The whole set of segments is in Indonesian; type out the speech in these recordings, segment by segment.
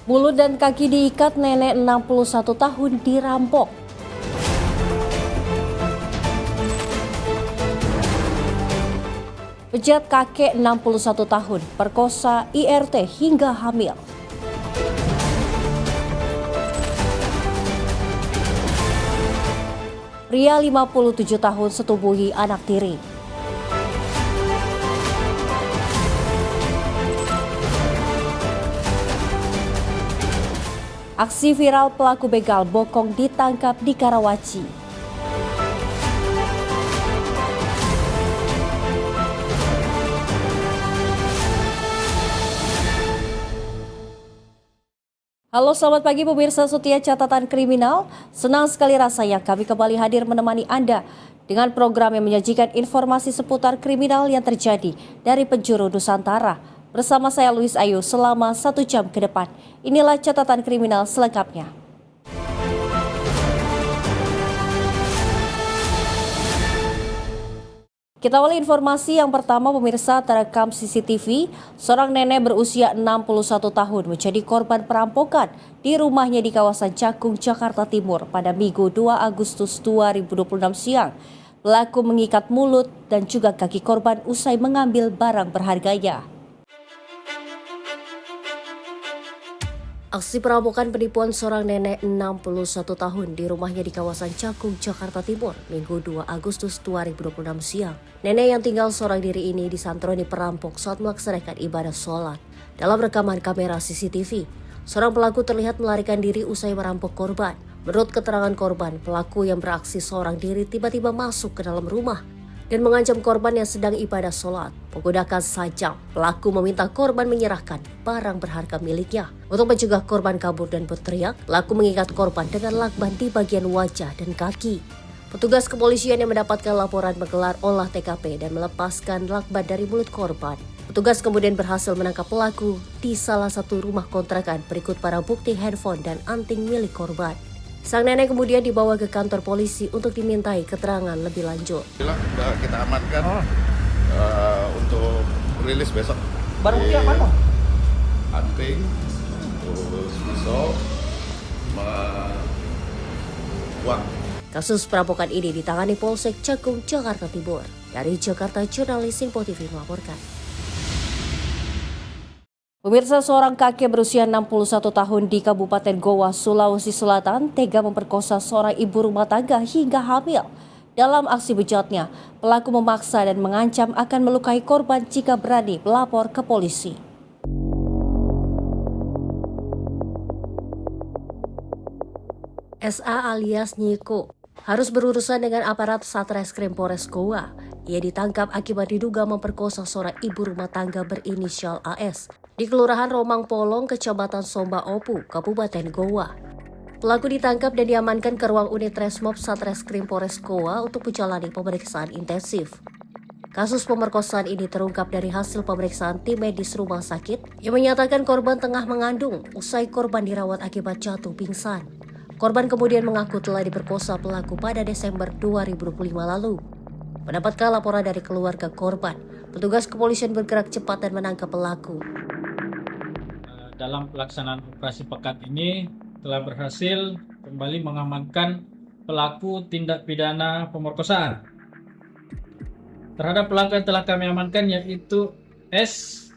Mulut dan kaki diikat, nenek 61 tahun dirampok. Bejat kakek 61 tahun, perkosa IRT hingga hamil. Pria 57 tahun setubuhi anak tiri. Aksi viral pelaku begal bokong ditangkap di Karawaci. Halo, selamat pagi pemirsa setia Catatan Kriminal. Senang sekali rasanya kami kembali hadir menemani Anda dengan program yang menyajikan informasi seputar kriminal yang terjadi dari penjuru Nusantara. Bersama saya Luis Ayu selama 1 jam ke depan. Inilah Catatan Kriminal selengkapnya. Kita awali informasi yang pertama, pemirsa. Terekam CCTV, seorang nenek berusia 61 tahun menjadi korban perampokan di rumahnya di kawasan Cakung, Jakarta Timur pada Minggu 2 Agustus 2026 siang. Pelaku mengikat mulut dan juga kaki korban usai mengambil barang berharganya. Aksi perampokan penipuan seorang nenek 61 tahun di rumahnya di kawasan Cakung, Jakarta Timur, Minggu 2 Agustus 2026 siang. Nenek yang tinggal seorang diri ini disantroni perampok saat melaksanakan ibadah sholat. Dalam rekaman kamera CCTV, seorang pelaku terlihat melarikan diri usai merampok korban. Menurut keterangan korban, pelaku yang beraksi seorang diri tiba-tiba masuk ke dalam rumah dan mengancam korban yang sedang ibadah sholat. Menggunakan sajam, pelaku meminta korban menyerahkan barang berharga miliknya. Untuk mencegah korban kabur dan berteriak, pelaku mengikat korban dengan lakban di bagian wajah dan kaki. Petugas kepolisian yang mendapatkan laporan menggelar olah TKP dan melepaskan lakban dari mulut korban. Petugas kemudian berhasil menangkap pelaku di salah satu rumah kontrakan berikut para bukti handphone dan anting milik korban. Sang nenek kemudian dibawa ke kantor polisi untuk dimintai keterangan lebih lanjut. Sudah kita amankan untuk rilis besok. Barang bukti apa dong? Anting, terus pisau, uang. Kasus perampokan ini ditangani Polsek Cakung, Jakarta Timur. Dari Jakarta, jurnalis Simpo TV melaporkan. Pemirsa, seorang kakek berusia 61 tahun di Kabupaten Goa, Sulawesi Selatan tega memperkosa seorang ibu rumah tangga hingga hamil. Dalam aksi bejatnya, pelaku memaksa dan mengancam akan melukai korban jika berani melapor ke polisi. SA alias Nyiko harus berurusan dengan aparat Satreskrim Polres Goa. Ia ditangkap akibat diduga memperkosa seorang ibu rumah tangga berinisial AS di Kelurahan Romang Polong, Kecamatan Somba Opu, Kabupaten Goa. Pelaku ditangkap dan diamankan ke ruang unit Resmob Satreskrim Polres Goa untuk menjalani pemeriksaan intensif. Kasus pemerkosaan ini terungkap dari hasil pemeriksaan tim medis rumah sakit yang menyatakan korban tengah mengandung usai korban dirawat akibat jatuh pingsan. Korban kemudian mengaku telah diperkosa pelaku pada Desember 2025 lalu. Mendapatkan laporan dari keluarga korban, petugas kepolisian bergerak cepat dan menangkap pelaku. Dalam pelaksanaan operasi pekat ini telah berhasil kembali mengamankan pelaku tindak pidana pemerkosaan. Terhadap pelaku yang telah kami amankan yaitu SDN,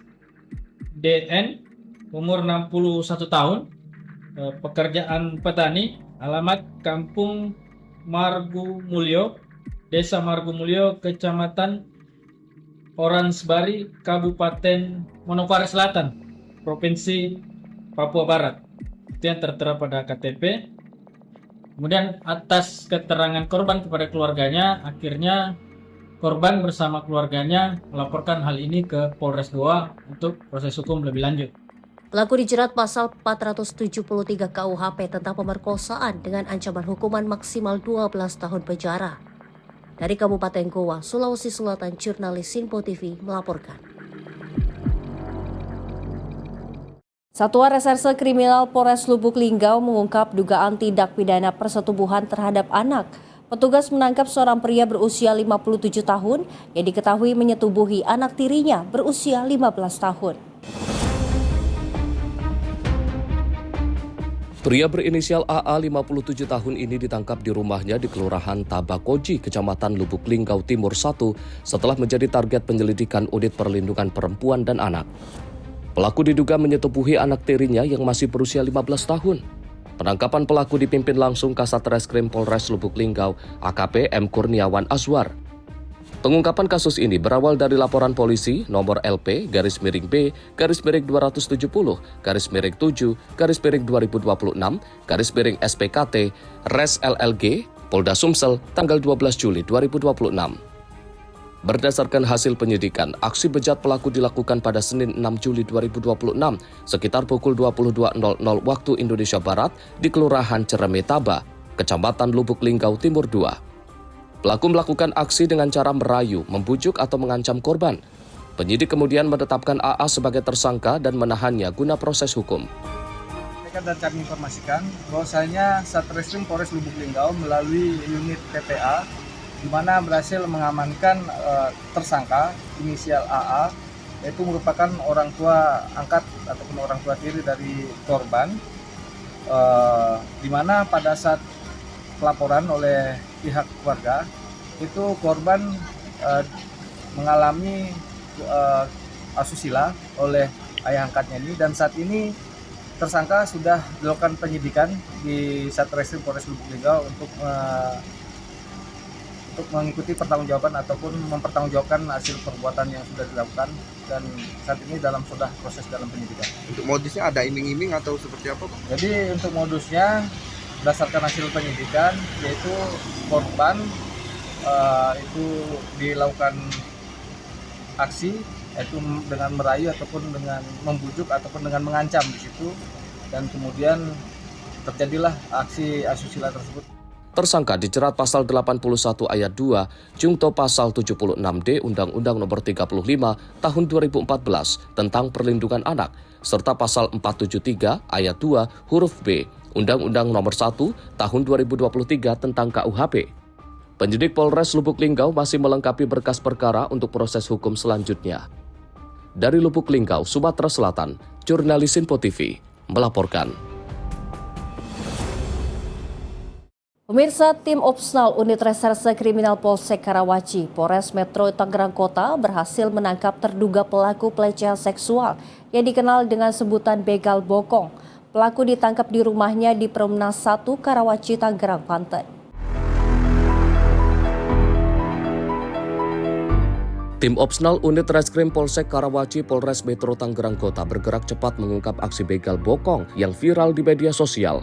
umur 61 tahun, pekerjaan petani, alamat Kampung Margu Mulyo, Desa Margu Mulyo, Kecamatan Oransbari, Kabupaten Manokwari Selatan, Provinsi Papua Barat. Itu yang tertera pada KTP. Kemudian atas keterangan korban kepada keluarganya, akhirnya korban bersama keluarganya melaporkan hal ini ke Polres Goa untuk proses hukum lebih lanjut. Pelaku dijerat pasal 473 KUHP tentang pemerkosaan dengan ancaman hukuman maksimal 12 tahun penjara. Dari Kabupaten Goa, Sulawesi Selatan, jurnalis Simpo TV melaporkan. Satuan Reserse Kriminal Polres Lubuk Linggau mengungkap dugaan tindak pidana persetubuhan terhadap anak. Petugas menangkap seorang pria berusia 57 tahun yang diketahui menyetubuhi anak tirinya berusia 15 tahun. Pria berinisial AA 57 tahun ini ditangkap di rumahnya di Kelurahan Tabakoji, Kecamatan Lubuk Linggau Timur 1 setelah menjadi target penyelidikan Unit Perlindungan Perempuan dan Anak. Pelaku diduga menyetubuhi anak tirinya yang masih berusia 15 tahun. Penangkapan pelaku dipimpin langsung Kasat Reskrim Polres Lubuk Linggau, AKP M. Kurniawan Azwar. Pengungkapan kasus ini berawal dari laporan polisi nomor LP-B-270-7-2026-SPKT Res LLG Polda Sumsel tanggal 12 Juli 2026. Berdasarkan hasil penyidikan, aksi bejat pelaku dilakukan pada Senin 6 Juli 2026 sekitar pukul 22.00 waktu Indonesia Barat di Kelurahan Ceremetaba, Kecamatan Lubuk Linggau Timur 2. Pelaku melakukan aksi dengan cara merayu, membujuk atau mengancam korban. Penyidik kemudian menetapkan AA sebagai tersangka dan menahannya guna proses hukum. Dan kami informasikan bahwasanya Satreskrim Polres Lubuk Linggau melalui unit PPA di mana berhasil mengamankan tersangka inisial AA, yaitu merupakan orang tua angkat ataupun orang tua tiri dari korban, di mana pada saat pelaporan oleh pihak keluarga itu korban mengalami asusila oleh ayah angkatnya ini, dan saat ini tersangka sudah dilakukan penyidikan di Satreskrim Polres Lubuk Linggau untuk mengikuti pertanggungjawaban ataupun mempertanggungjawabkan hasil perbuatan yang sudah dilakukan, dan saat ini sudah proses dalam penyidikan. Untuk modusnya ada iming-iming atau seperti apa, Pak? Jadi untuk modusnya berdasarkan hasil penyidikan, yaitu korban itu dilakukan aksi yaitu dengan merayu ataupun dengan membujuk ataupun dengan mengancam di situ, dan kemudian terjadilah aksi asusila tersebut. Tersangka dijerat pasal 81 ayat 2 Jungto pasal 76D Undang-Undang Nomor 35 Tahun 2014 tentang Perlindungan Anak serta pasal 473 ayat 2 huruf B Undang-Undang Nomor 1 Tahun 2023 tentang KUHP. Penyidik Polres Lubuk Linggau masih melengkapi berkas perkara untuk proses hukum selanjutnya. Dari Lubuk Linggau, Sumatera Selatan, jurnalis Info TV melaporkan. Pemirsa, tim Opsnal Unit Reserse Kriminal Polsek Karawaci, Polres Metro Tangerang Kota berhasil menangkap terduga pelaku pelecehan seksual yang dikenal dengan sebutan begal bokong. Pelaku ditangkap di rumahnya di Perumnas 1 Karawaci, Tangerang, Banten. Tim Opsnal Unit Reskrim Polsek Karawaci Polres Metro Tangerang Kota bergerak cepat mengungkap aksi begal bokong yang viral di media sosial.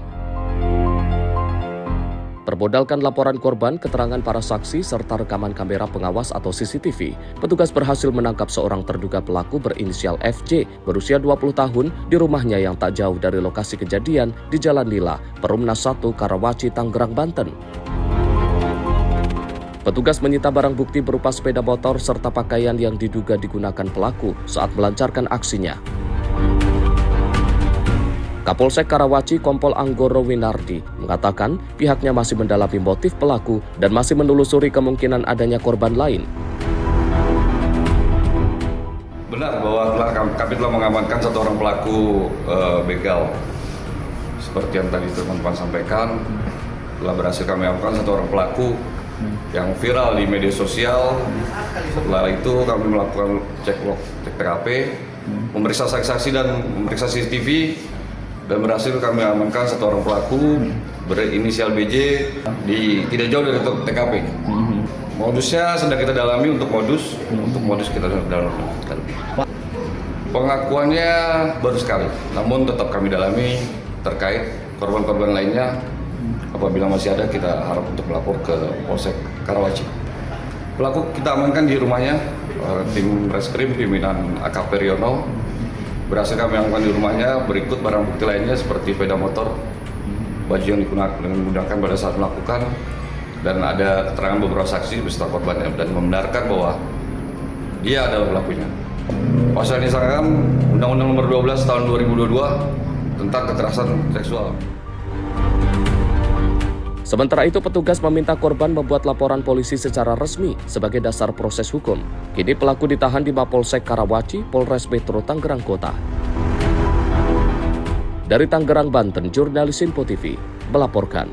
Berbodalkan laporan korban, keterangan para saksi, serta rekaman kamera pengawas atau CCTV, petugas berhasil menangkap seorang terduga pelaku berinisial FJ, berusia 20 tahun, di rumahnya yang tak jauh dari lokasi kejadian di Jalan Lila, Perumnas 1, Karawaci, Tangerang, Banten. Petugas menyita barang bukti berupa sepeda motor serta pakaian yang diduga digunakan pelaku saat melancarkan aksinya. Kapolsek Karawaci Kompol Anggoro Winardi mengatakan pihaknya masih mendalami motif pelaku dan masih menelusuri kemungkinan adanya korban lain. Benar bahwa kami telah mengamankan satu orang pelaku begal. Seperti yang tadi teman-teman sampaikan, telah berhasil kami amankan satu orang pelaku yang viral di media sosial. Setelah itu kami melakukan cek TKP, memeriksa saksi-saksi dan memeriksa CCTV, dan berhasil kami amankan satu orang pelaku berinisial BJ tidak jauh dari TKP. Modusnya sedang kita dalami untuk modus kita sedang dalami. Pengakuannya baru sekali, namun tetap kami dalami terkait korban-korban lainnya. Apabila masih ada, kita harap untuk melapor ke Polsek Karawaci. Pelaku kita amankan di rumahnya, tim reskrim pimpinan AKP Riono. Berhasil kami amankan di rumahnya, berikut barang bukti lainnya seperti sepeda motor, baju yang digunakan pada saat melakukan, dan ada keterangan beberapa saksi beserta korbannya dan membenarkan bahwa dia adalah pelakunya. Pasal ini disangkakan Undang-Undang Nomor 12 Tahun 2022 tentang kekerasan seksual. Sementara itu, petugas meminta korban membuat laporan polisi secara resmi sebagai dasar proses hukum. Kini pelaku ditahan di Mapolsek Karawaci, Polres Metro Tangerang Kota. Dari Tangerang, Banten, jurnalis Info TV melaporkan.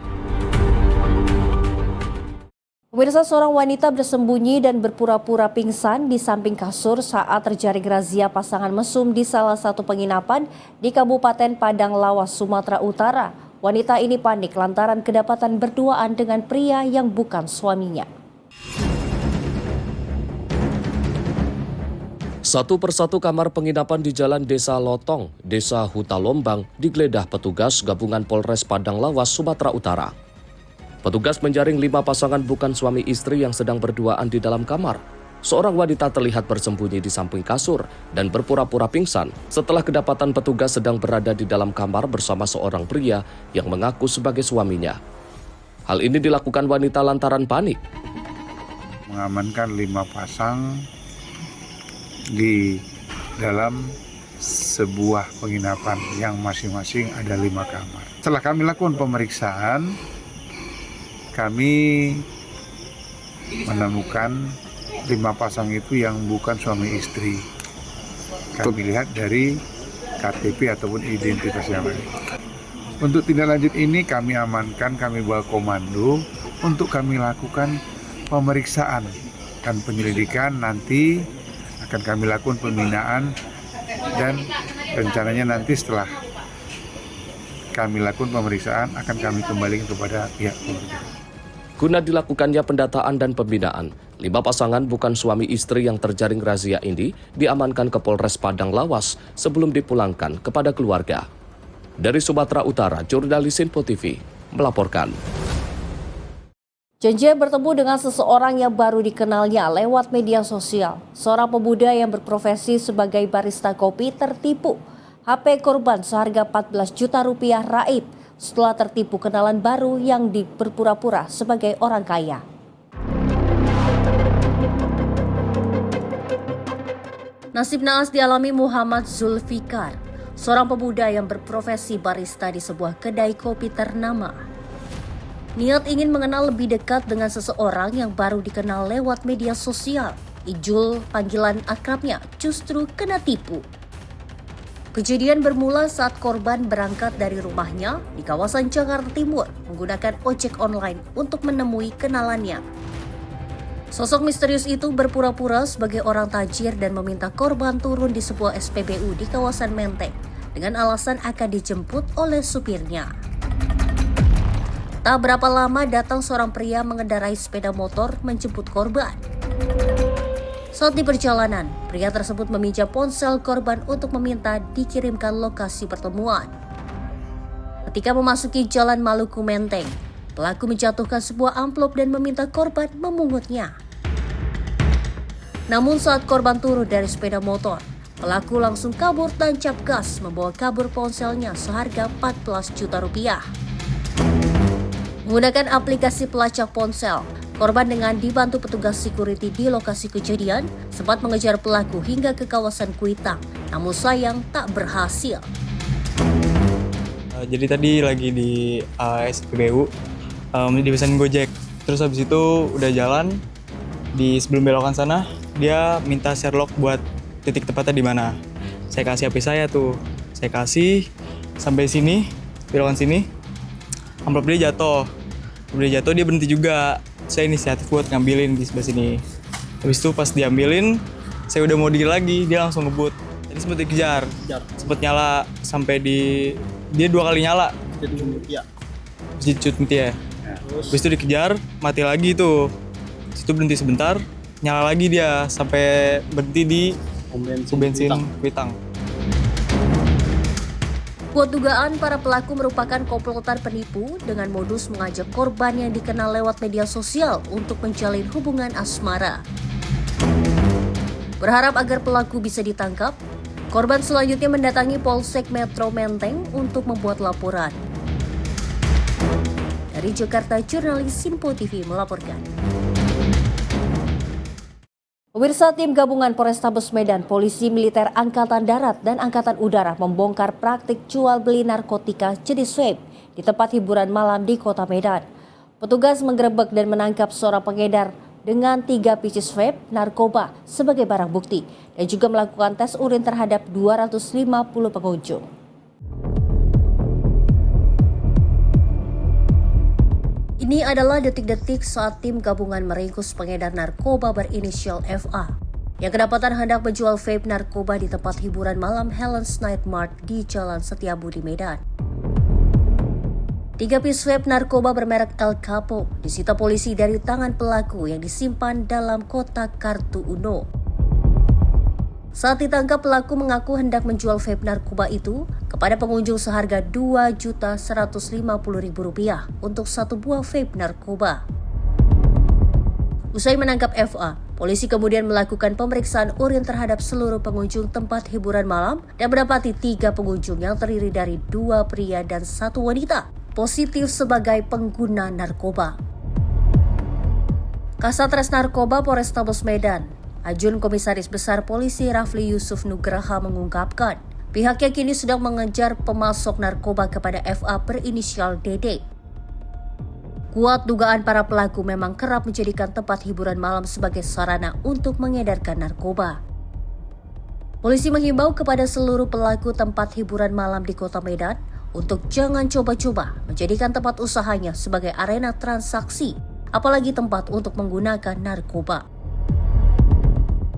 Pemirsa, seorang wanita bersembunyi dan berpura-pura pingsan di samping kasur saat terjaring razia pasangan mesum di salah satu penginapan di Kabupaten Padang Lawas, Sumatera Utara. Wanita ini panik lantaran kedapatan berduaan dengan pria yang bukan suaminya. Satu persatu kamar penginapan di Jalan Desa Lotong, Desa Huta Lombang digeledah petugas gabungan Polres Padang Lawas, Sumatera Utara. Petugas menjaring 5 pasangan bukan suami istri yang sedang berduaan di dalam kamar. Seorang wanita terlihat bersembunyi di samping kasur dan berpura-pura pingsan setelah kedapatan petugas sedang berada di dalam kamar bersama seorang pria yang mengaku sebagai suaminya. Hal ini dilakukan wanita lantaran panik. Mengamankan 5 pasang di dalam sebuah penginapan yang masing-masing ada 5 kamar. Setelah kami lakukan pemeriksaan, kami menemukan 5 pasang itu yang bukan suami istri. Kami lihat dari KTP ataupun identitas yang lain. Untuk tindak lanjut ini kami amankan, kami bawa komando untuk kami lakukan pemeriksaan dan penyelidikan. Nanti akan kami lakukan pembinaan dan rencananya nanti setelah kami lakukan pemeriksaan akan kami kembalikan kepada pihak keluarga. Guna dilakukannya pendataan dan pembinaan, 5 pasangan bukan suami istri yang terjaring razia ini diamankan ke Polres Padang Lawas sebelum dipulangkan kepada keluarga. Dari Sumatera Utara, jurnalis Info TV melaporkan. Janji bertemu dengan seseorang yang baru dikenalnya lewat media sosial. Seorang pemuda yang berprofesi sebagai barista kopi tertipu. HP korban seharga 14 juta rupiah raib setelah tertipu kenalan baru yang berpura-pura sebagai orang kaya. Nasib naas dialami Muhammad Zulfikar, seorang pemuda yang berprofesi barista di sebuah kedai kopi ternama. Niat ingin mengenal lebih dekat dengan seseorang yang baru dikenal lewat media sosial. Ijul, panggilan akrabnya, justru kena tipu. Kejadian bermula saat korban berangkat dari rumahnya di kawasan Jakarta Timur menggunakan ojek online untuk menemui kenalannya. Sosok misterius itu berpura-pura sebagai orang tajir dan meminta korban turun di sebuah SPBU di kawasan Menteng dengan alasan akan dijemput oleh supirnya. Tak berapa lama datang seorang pria mengendarai sepeda motor menjemput korban. Saat di perjalanan, pria tersebut meminjam ponsel korban untuk meminta dikirimkan lokasi pertemuan. Ketika memasuki Jalan Maluku Menteng, pelaku menjatuhkan sebuah amplop dan meminta korban memungutnya. Namun saat korban turun dari sepeda motor, pelaku langsung kabur tancap gas membawa kabur ponselnya seharga 14 juta rupiah. Menggunakan aplikasi pelacak ponsel, korban dengan dibantu petugas security di lokasi kejadian sempat mengejar pelaku hingga ke kawasan Kuitang, namun sayang tak berhasil. Jadi tadi lagi di SPBU, dipesan Gojek. Terus habis itu udah jalan, di sebelum belokan sana, dia minta Sherlock buat titik tepatnya di mana. Saya kasih HP saya tuh, saya kasih sampai sini, belokan sini, amplop dia jatuh. Udah jatuh dia berhenti juga. Saya inisiatif buat ngambilin di sebelah sini. Habis itu pas diambilin, saya udah mau dikit lagi, dia langsung ngebut. Jadi sempat dikejar, sempat nyala sampai dia 2 kali nyala. Jadi cut mati ya. Habis itu dikejar, mati lagi tuh. Situ berhenti sebentar, nyala lagi dia sampai berhenti di pom bensin Kuitang. Kuat dugaan para pelaku merupakan komplotan penipu dengan modus mengajak korban yang dikenal lewat media sosial untuk menjalin hubungan asmara. Berharap agar pelaku bisa ditangkap, korban selanjutnya mendatangi Polsek Metro Menteng untuk membuat laporan. Dari Jakarta, jurnalis Info TV melaporkan. Pemirsa, tim gabungan Polrestabes Medan, Polisi Militer Angkatan Darat dan Angkatan Udara membongkar praktik jual beli narkotika jenis vape di tempat hiburan malam di Kota Medan. Petugas menggerebek dan menangkap seorang pengedar dengan 3 pieces vape narkoba sebagai barang bukti dan juga melakukan tes urin terhadap 250 pengunjung. Ini adalah detik-detik saat tim gabungan meringkus pengedar narkoba berinisial FA yang kedapatan hendak menjual vape narkoba di tempat hiburan malam Helen's Night Mart di Jalan Setiabudi, Medan. 3 piece vape narkoba bermerek El Capo disita polisi dari tangan pelaku yang disimpan dalam kotak kartu Uno. Saat ditangkap, pelaku mengaku hendak menjual vape narkoba itu kepada pengunjung seharga Rp2.150.000 untuk 1 buah vape narkoba. Usai menangkap FA, polisi kemudian melakukan pemeriksaan urin terhadap seluruh pengunjung tempat hiburan malam dan mendapati 3 pengunjung yang terdiri dari 2 pria dan 1 wanita positif sebagai pengguna narkoba. Kasatres Narkoba Polrestabes Medan, Ajun Komisaris Besar Polisi Rafli Yusuf Nugraha mengungkapkan, pihaknya kini sedang mengejar pemasok narkoba kepada FA berinisial DD. Kuat dugaan para pelaku memang kerap menjadikan tempat hiburan malam sebagai sarana untuk mengedarkan narkoba. Polisi menghimbau kepada seluruh pelaku tempat hiburan malam di Kota Medan untuk jangan coba-coba menjadikan tempat usahanya sebagai arena transaksi, apalagi tempat untuk menggunakan narkoba.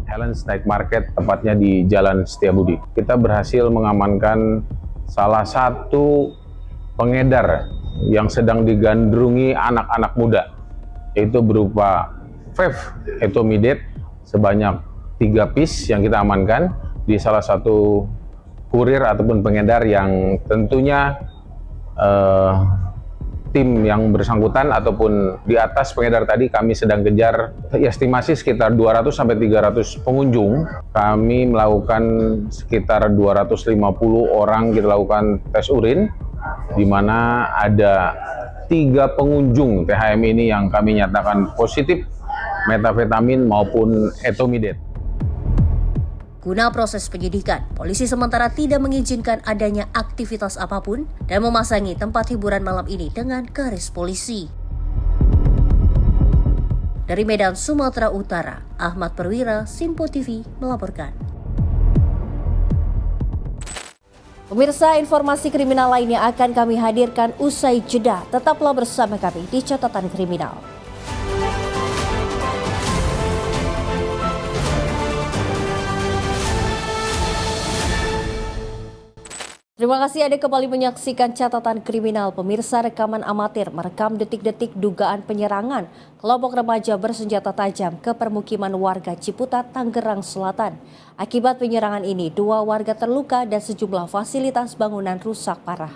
Helen's Night Market, tepatnya di Jalan Setiabudi. Kita berhasil mengamankan salah satu pengedar yang sedang digandrungi anak-anak muda, yaitu berupa vape etomidate sebanyak 3 piece yang kita amankan di salah satu kurir ataupun pengedar yang tentunya tim yang bersangkutan ataupun di atas pengedar tadi kami sedang kejar. Estimasi sekitar 200-300 pengunjung. Kami melakukan sekitar 250 orang, kita lakukan tes urin, di mana ada 3 pengunjung THM ini yang kami nyatakan positif metafetamin maupun etomidate. Guna proses penyidikan, polisi sementara tidak mengizinkan adanya aktivitas apapun dan memasangi tempat hiburan malam ini dengan garis polisi. Dari Medan, Sumatera Utara, Ahmad Perwira, Simpo TV melaporkan. Pemirsa, informasi kriminal lainnya akan kami hadirkan usai jeda. Tetaplah bersama kami di Catatan Kriminal. Terima kasih Anda kembali menyaksikan Catatan Kriminal. Pemirsa, rekaman amatir merekam detik-detik dugaan penyerangan kelompok remaja bersenjata tajam ke permukiman warga Ciputat, Tangerang Selatan. Akibat penyerangan ini, 2 warga terluka dan sejumlah fasilitas bangunan rusak parah.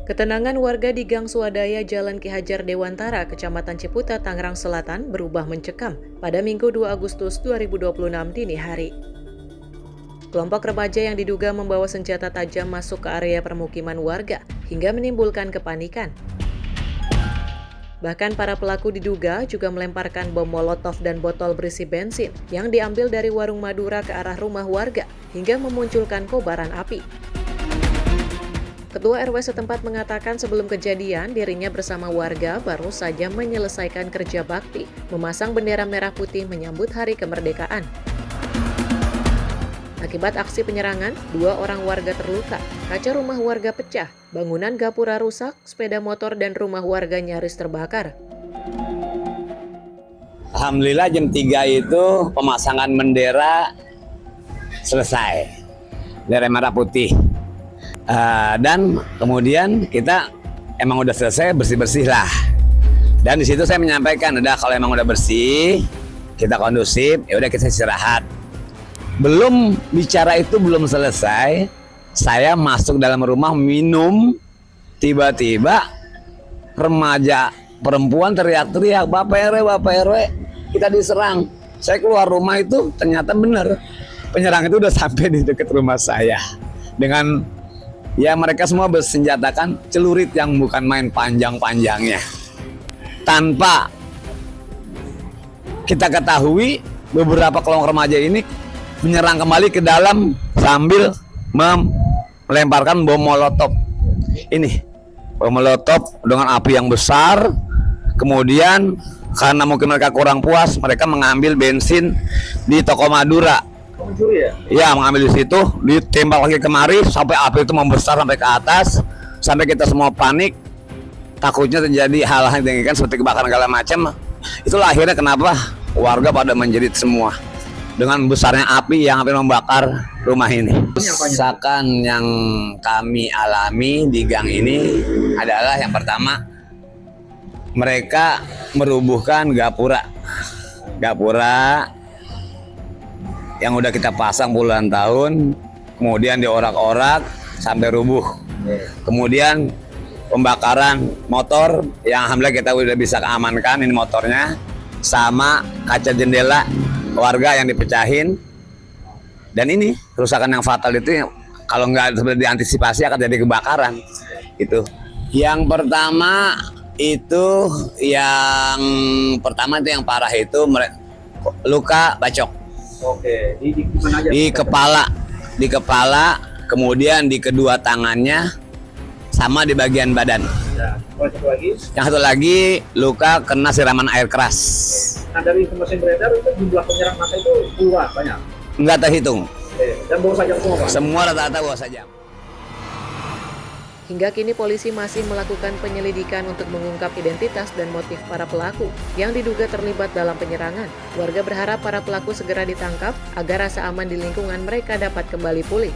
Ketenangan warga di Gang Swadaya Jalan Ki Hajar Dewantara, Kecamatan Ciputat, Tangerang Selatan berubah mencekam pada Minggu 2 Agustus 2026 dini hari. Kelompok remaja yang diduga membawa senjata tajam masuk ke area permukiman warga hingga menimbulkan kepanikan. Bahkan para pelaku diduga juga melemparkan bom molotov dan botol berisi bensin yang diambil dari warung Madura ke arah rumah warga hingga memunculkan kobaran api. Ketua RW setempat mengatakan sebelum kejadian dirinya bersama warga baru saja menyelesaikan kerja bakti, memasang bendera merah putih menyambut Hari Kemerdekaan. Akibat aksi penyerangan, 2 orang warga terluka, kaca rumah warga pecah, bangunan gapura rusak, sepeda motor dan rumah warga nyaris terbakar. Alhamdulillah jam 3 itu pemasangan bendera selesai, bendera merah putih. Dan kemudian kita emang udah selesai bersih-bersih lah. Dan di situ saya menyampaikan, udah kalau emang udah bersih, kita kondusif, ya udah kita istirahat. Belum bicara itu belum selesai, saya masuk dalam rumah minum, tiba-tiba remaja perempuan teriak-teriak, Bapak RW, kita diserang. Saya keluar rumah itu ternyata benar, penyerang itu udah sampai di dekat rumah saya dengan ya mereka semua bersenjatakan celurit yang bukan main panjang-panjangnya. Tanpa kita ketahui, beberapa kelompok remaja ini menyerang kembali ke dalam sambil melemparkan bom molotov. Ini bom molotov dengan api yang besar. Kemudian karena mungkin mereka kurang puas, mereka mengambil bensin di toko Madura pencuri ya? Ya, mengambil di situ, ditembak lagi kemari sampai api itu membesar sampai ke atas, sampai kita semua panik, takutnya terjadi hal-hal yang diinginkan seperti kebakaran segala macam. Itulah akhirnya kenapa warga pada menjerit semua dengan besarnya api yang hampir membakar rumah ini. Kerusakan yang kami alami di gang ini adalah yang pertama, mereka merubuhkan gapura yang udah kita pasang puluhan tahun, kemudian diorak-orak sampai rubuh. Kemudian pembakaran motor yang alhamdulillah kita udah bisa amankan ini motornya, sama kaca jendela warga yang dipecahin. Dan ini kerusakan yang fatal itu kalau nggak diantisipasi akan jadi kebakaran. Itu yang pertama itu yang parah itu luka bacok. Oke, di mana aja? Di kepala, kemudian di kedua tangannya, sama di bagian badan. Ya. Lagi? Yang satu lagi luka kena siraman air keras. Nah, dari informasi yang beredar itu jumlah penyerang massa itu puluhan banyak. Nggak terhitung. Oke. Dan bawa sajam semua, Pak? Semua rata-rata bawa sajam. Hingga kini polisi masih melakukan penyelidikan untuk mengungkap identitas dan motif para pelaku yang diduga terlibat dalam penyerangan. Warga berharap para pelaku segera ditangkap agar rasa aman di lingkungan mereka dapat kembali pulih.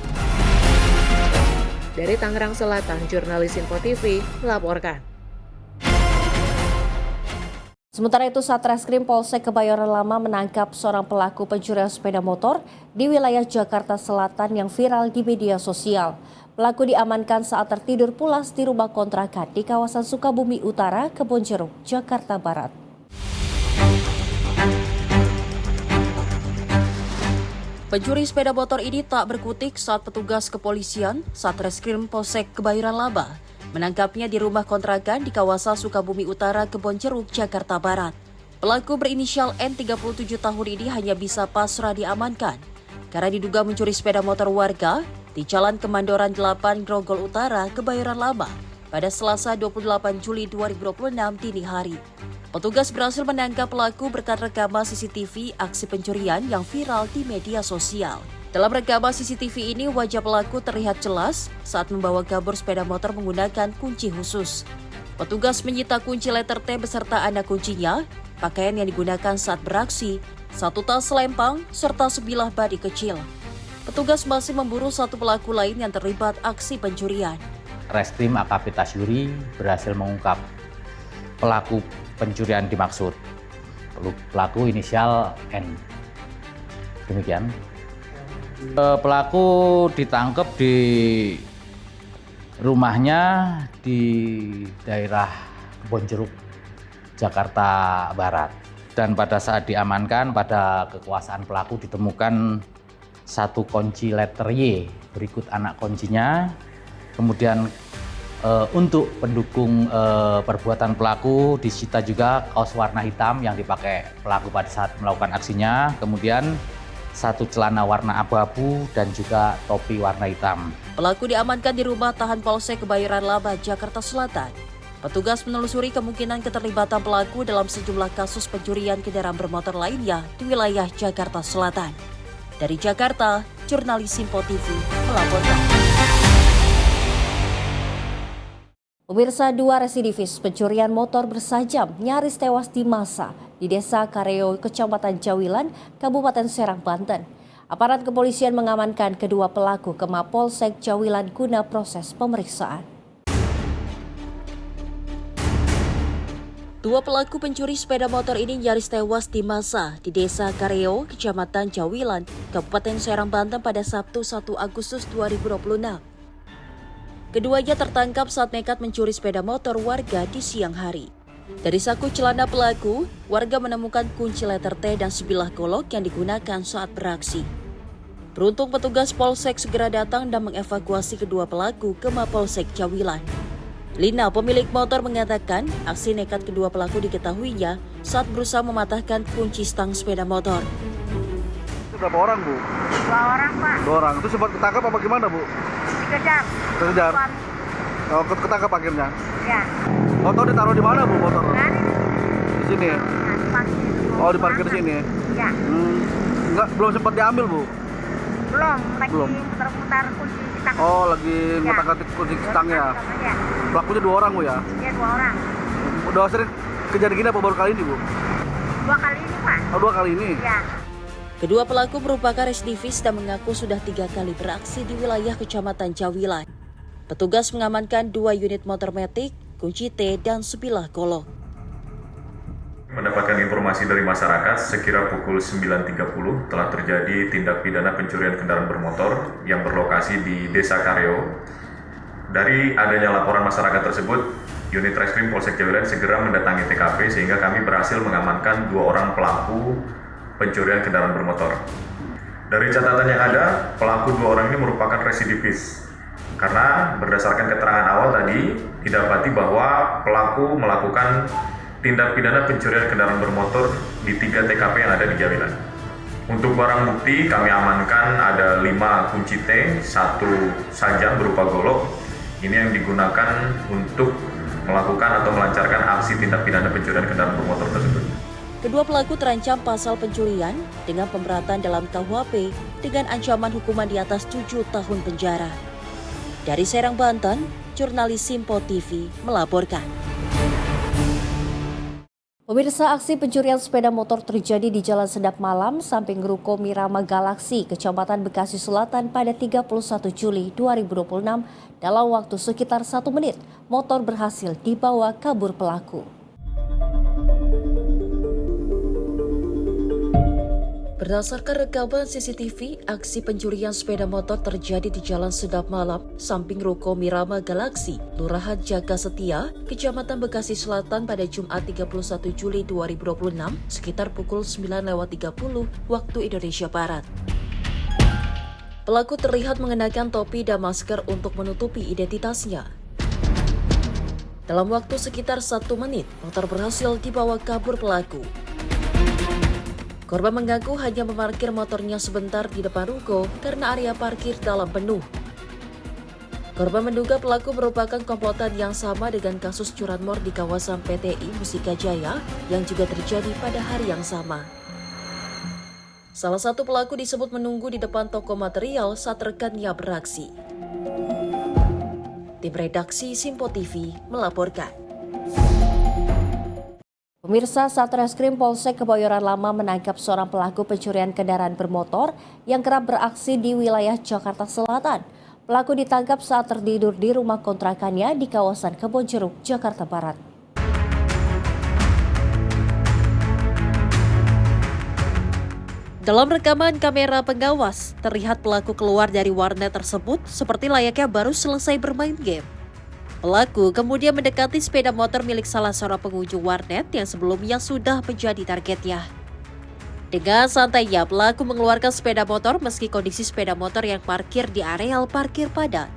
Dari Tangerang Selatan, jurnalis Info TV melaporkan. Sementara itu, Satreskrim Polsek Kebayoran Lama menangkap seorang pelaku pencurian sepeda motor di wilayah Jakarta Selatan yang viral di media sosial. Pelaku diamankan saat tertidur pulas di rumah kontrakan di kawasan Sukabumi Utara, Kebonjeruk, Jakarta Barat. Pencuri sepeda motor ini tak berkutik saat petugas kepolisian Satreskrim Polsek Kebayoran Lama menangkapnya di rumah kontrakan di kawasan Sukabumi Utara, Kebonjeruk, Jakarta Barat. Pelaku berinisial N 37 tahun ini hanya bisa pasrah diamankan karena diduga mencuri sepeda motor warga di Jalan Kemandoran 8 Grogol Utara, Kebayoran Lama pada Selasa 28 Juli 2026 dini hari. Petugas berhasil menangkap pelaku berkat rekaman CCTV aksi pencurian yang viral di media sosial. Dalam rekaman CCTV ini, wajah pelaku terlihat jelas saat membawa kabur sepeda motor menggunakan kunci khusus. Petugas menyita kunci letter T beserta anak kuncinya, pakaian yang digunakan saat beraksi, satu tas selempang, serta sebilah badi kecil. Petugas masih memburu satu pelaku lain yang terlibat aksi pencurian. Reskrim AKP Tasyuri berhasil mengungkap pelaku pencurian dimaksud. Pelaku inisial N. Demikian. Pelaku ditangkap di rumahnya di daerah Kebonjeruk, Jakarta Barat. Dan pada saat diamankan, pada kekuasaan pelaku ditemukan satu kunci letter Y berikut anak kuncinya. Kemudian untuk pendukung perbuatan pelaku disita juga kaos warna hitam yang dipakai pelaku pada saat melakukan aksinya. Kemudian satu celana warna abu-abu dan juga topi warna hitam. Pelaku diamankan di rumah tahan Polsek Kebayoran Lama, Jakarta Selatan. Petugas menelusuri kemungkinan keterlibatan pelaku dalam sejumlah kasus pencurian kendaraan bermotor lainnya di wilayah Jakarta Selatan. Dari Jakarta, jurnalis Info TV melaporkan. Pemirsa, 2 residivis pencurian motor bersajam nyaris tewas di masa di Desa Kareo, Kecamatan Jawilan, Kabupaten Serang, Banten. Aparat kepolisian mengamankan kedua pelaku ke Mapolsek Jawilan guna proses pemeriksaan. 2 pelaku pencuri sepeda motor ini nyaris tewas di masa di Desa Kareo, Kecamatan Jawilan, Kabupaten Serang, Banten pada Sabtu 1 Agustus 2026. Keduanya tertangkap saat nekat mencuri sepeda motor warga di siang hari. Dari saku celana pelaku, warga menemukan kunci letter T dan sebilah golok yang digunakan saat beraksi. Beruntung petugas Polsek segera datang dan mengevakuasi kedua pelaku ke Mapolsek Jawilan. Lina, pemilik motor, mengatakan aksi nekat kedua pelaku diketahuinya saat berusaha mematahkan kunci stang sepeda motor. Berapa orang, Bu? 2 orang, Pak. 2 orang. Itu sempat ketangkap apa gimana, Bu? Dikejar. Dikejar? Oh, ketangkap akhirnya? Ya. Motor ditaruh di mana, Bu, motor? Di sini ya? Nah, Oh, diparkir di sini ya? Ya. Enggak, belum sempat diambil, Bu? Belum, lagi Belum. mutar-mutar kunci stang. Oh, lagi Ya. ngotak-ngatik kunci stang ya. Ya, Pelakunya 2 orang, Bu ya? dia 2 orang. Udah sering kejadian gini apa baru kali ini, Bu? 2 kali ini, Pak. Oh, 2 kali ini? Ya. Kedua pelaku merupakan residivis dan mengaku sudah 3 kali beraksi di wilayah Kecamatan Jawilai. Petugas mengamankan 2 unit motor metik, kunci T, dan sebilah golok. Mendapatkan informasi dari masyarakat, sekira pukul 9.30 telah terjadi tindak pidana pencurian kendaraan bermotor yang berlokasi di Desa Kareo. Dari adanya laporan masyarakat tersebut, unit Reskrim Polsek Jawilai segera mendatangi TKP sehingga kami berhasil mengamankan 2 orang pelaku pencurian kendaraan bermotor. Dari catatan yang ada, pelaku 2 orang ini merupakan residivis. Karena berdasarkan keterangan awal tadi, didapati bahwa pelaku melakukan tindak pidana pencurian kendaraan bermotor di 3 TKP yang ada di Jawilai. Untuk barang bukti kami amankan ada 5 kunci T, 1 sajam berupa golok. Ini yang digunakan untuk melakukan atau melancarkan aksi tindak pidana pencurian kendaraan bermotor tersebut. Kedua pelaku terancam pasal pencurian dengan pemberatan dalam KUHP dengan ancaman hukuman di atas 7 tahun penjara. Dari Serang, Banten, jurnalis Simpo TV melaporkan. Pemirsa, aksi pencurian sepeda motor terjadi di Jalan Sedap Malam, samping Ruko Mirama Galaksi, Kecamatan Bekasi Selatan pada 31 Juli 2026. Dalam waktu sekitar 1 menit, motor berhasil dibawa kabur pelaku. Berdasarkan rekaman CCTV, aksi pencurian sepeda motor terjadi di Jalan Sedap Malam, samping Ruko Mirama Galaksi, Lurahan Jaga Setia, Kecamatan Bekasi Selatan pada Jumat 31 Juli 2026, sekitar pukul 9.30 waktu Indonesia Barat. Pelaku terlihat mengenakan topi dan masker untuk menutupi identitasnya. Dalam waktu sekitar 1 menit, motor berhasil dibawa kabur pelaku. Korban mengaku hanya memarkir motornya sebentar di depan ruko karena area parkir dalam penuh. Korban menduga pelaku merupakan komplotan yang sama dengan kasus curanmor di kawasan PTI Mustika Jaya yang juga terjadi pada hari yang sama. Salah satu pelaku disebut menunggu di depan toko material saat rekannya beraksi. Tim redaksi Simpo TV melaporkan. Pemirsa, Satreskrim Polsek Kebayoran Lama menangkap seorang pelaku pencurian kendaraan bermotor yang kerap beraksi di wilayah Jakarta Selatan. Pelaku ditangkap saat tertidur di rumah kontrakannya di kawasan Kebonjeruk, Jakarta Barat. Dalam rekaman kamera pengawas, terlihat pelaku keluar dari warnet tersebut seperti layaknya baru selesai bermain game. Pelaku kemudian mendekati sepeda motor milik salah seorang pengunjung warnet yang sebelumnya sudah menjadi targetnya. Dengan santainya, pelaku mengeluarkan sepeda motor meski kondisi sepeda motor yang parkir di areal parkir padat.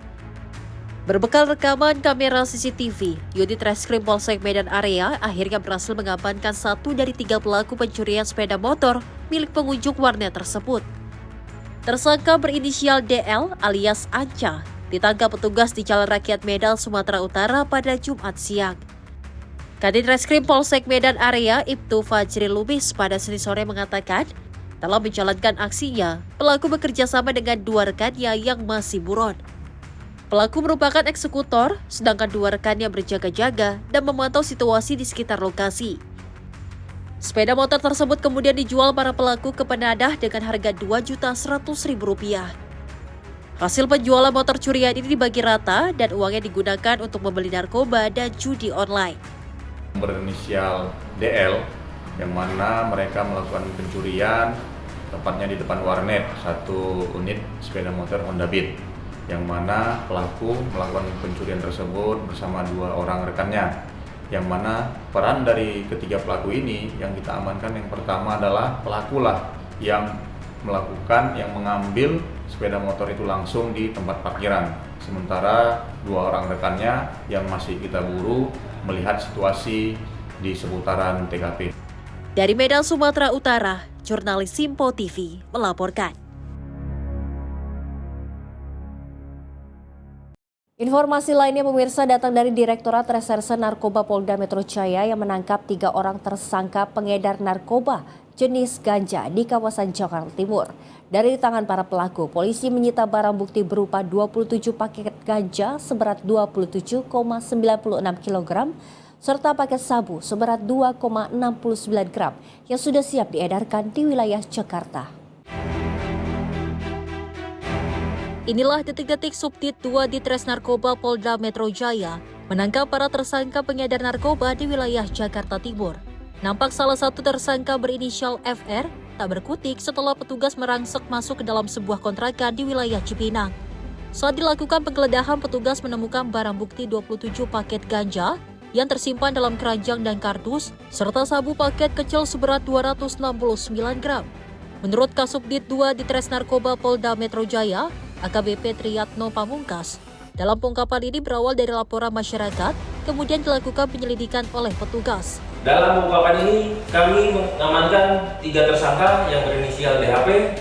Berbekal rekaman kamera CCTV, unit Reskrim Polsek Medan Area akhirnya berhasil mengamankan 1 dari 3 pelaku pencurian sepeda motor milik pengunjung warnet tersebut. Tersangka berinisial DL alias Anca ditangkap petugas di Jalan Rakyat Medan, Sumatera Utara pada Jumat siang. Kadit Reskrim Polsek Medan Area Ibtu Fajri Lubis pada Senin sore mengatakan, dalam menjalankan aksinya, pelaku bekerja sama dengan 2 rekannya yang masih buron. Pelaku merupakan eksekutor, sedangkan 2 rekannya berjaga-jaga dan memantau situasi di sekitar lokasi. Sepeda motor tersebut kemudian dijual para pelaku ke penadah dengan harga Rp2.100.000. Hasil penjualan motor curian ini dibagi rata dan uangnya digunakan untuk membeli narkoba dan judi online. Berinisial DL, yang mana mereka melakukan pencurian, tepatnya di depan warnet, 1 unit sepeda motor Honda Beat, yang mana pelaku melakukan pencurian tersebut bersama 2 orang rekannya, yang mana peran dari ketiga pelaku ini yang kita amankan yang pertama adalah pelakulah yang mengambil sepeda motor itu langsung di tempat parkiran. Sementara 2 orang rekannya yang masih kita buru melihat situasi di seputaran TKP. Dari Medan, Sumatera Utara, jurnalis Simpo TV melaporkan. Informasi lainnya pemirsa datang dari Direktorat Reserse Narkoba Polda Metro Jaya yang menangkap 3 orang tersangka pengedar narkoba jenis ganja di kawasan Jakarta Timur. Dari tangan para pelaku, polisi menyita barang bukti berupa 27 paket ganja seberat 27,96 kg serta paket sabu seberat 2,69 gram yang sudah siap diedarkan di wilayah Jakarta. Inilah detik-detik Subdit 2 Ditres Narkoba Polda Metro Jaya menangkap para tersangka pengedar narkoba di wilayah Jakarta Timur. Nampak salah satu tersangka berinisial FR tak berkutik setelah petugas merangsek masuk ke dalam sebuah kontrakan di wilayah Cipinang. Saat dilakukan penggeledahan, petugas menemukan barang bukti 27 paket ganja yang tersimpan dalam keranjang dan kardus, serta sabu paket kecil seberat 269 gram. Menurut Kasubdit 2 Ditres Narkoba Polda Metro Jaya, AKBP Triyatno Pamungkas, dalam pengungkapan ini berawal dari laporan masyarakat, kemudian dilakukan penyelidikan oleh petugas. Dalam pengungkapan ini, kami mengamankan 3 tersangka yang berinisial DHP,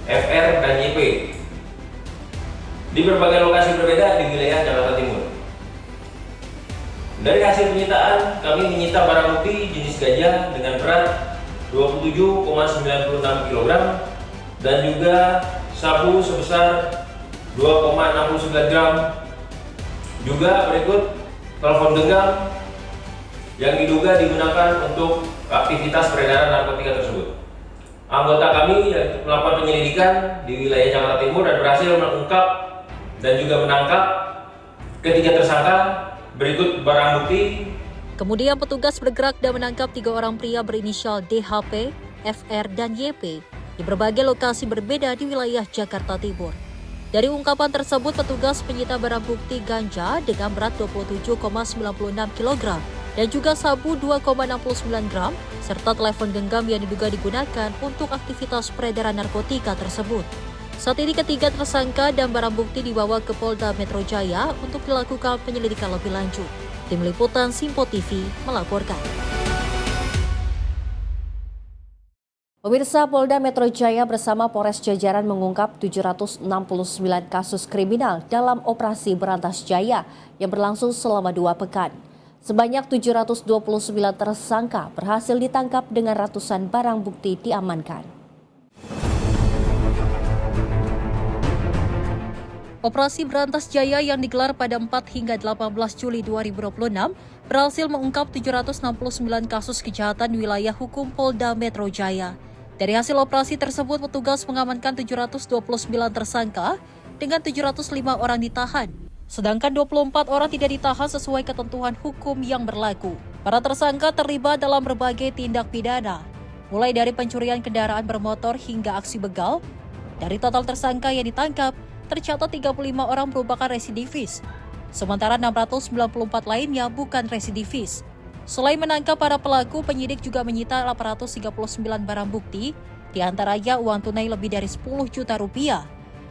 FR, dan YP di berbagai lokasi berbeda di wilayah Jakarta Timur. Dari hasil penyitaan, kami menyita barang bukti jenis ganja dengan berat 27,96 kg dan juga sabu sebesar 2,69 gram. Juga berikut telepon genggam yang diduga digunakan untuk aktivitas peredaran narkotika tersebut. Anggota kami yang melakukan penyelidikan di wilayah Jakarta Timur dan berhasil mengungkap dan juga menangkap ketiga tersangka. Berikut barang bukti. Kemudian petugas bergerak dan menangkap 3 orang pria berinisial DHP, FR, dan YP di berbagai lokasi berbeda di wilayah Jakarta Timur. Dari ungkapan tersebut, petugas menyita barang bukti ganja dengan berat 27,96 kg dan juga sabu 2,69 gram serta telepon genggam yang diduga digunakan untuk aktivitas peredaran narkotika tersebut. Saat ini ketiga tersangka dan barang bukti dibawa ke Polda Metro Jaya untuk dilakukan penyelidikan lebih lanjut. Tim Liputan Simpo TV melaporkan. Pemirsa, Polda Metro Jaya bersama Polres jajaran mengungkap 769 kasus kriminal dalam operasi Berantas Jaya yang berlangsung selama 2 pekan. Sebanyak 729 tersangka berhasil ditangkap dengan ratusan barang bukti diamankan. Operasi Berantas Jaya yang digelar pada 4 hingga 18 Juli 2026 berhasil mengungkap 769 kasus kejahatan di wilayah hukum Polda Metro Jaya. Dari hasil operasi tersebut, petugas mengamankan 729 tersangka dengan 705 orang ditahan, sedangkan 24 orang tidak ditahan sesuai ketentuan hukum yang berlaku. Para tersangka terlibat dalam berbagai tindak pidana, mulai dari pencurian kendaraan bermotor hingga aksi begal. Dari total tersangka yang ditangkap, tercatat 35 orang merupakan residivis, sementara 694 lainnya bukan residivis. Selain menangkap para pelaku, penyidik juga menyita 839 barang bukti, diantaranya uang tunai lebih dari 10 juta rupiah,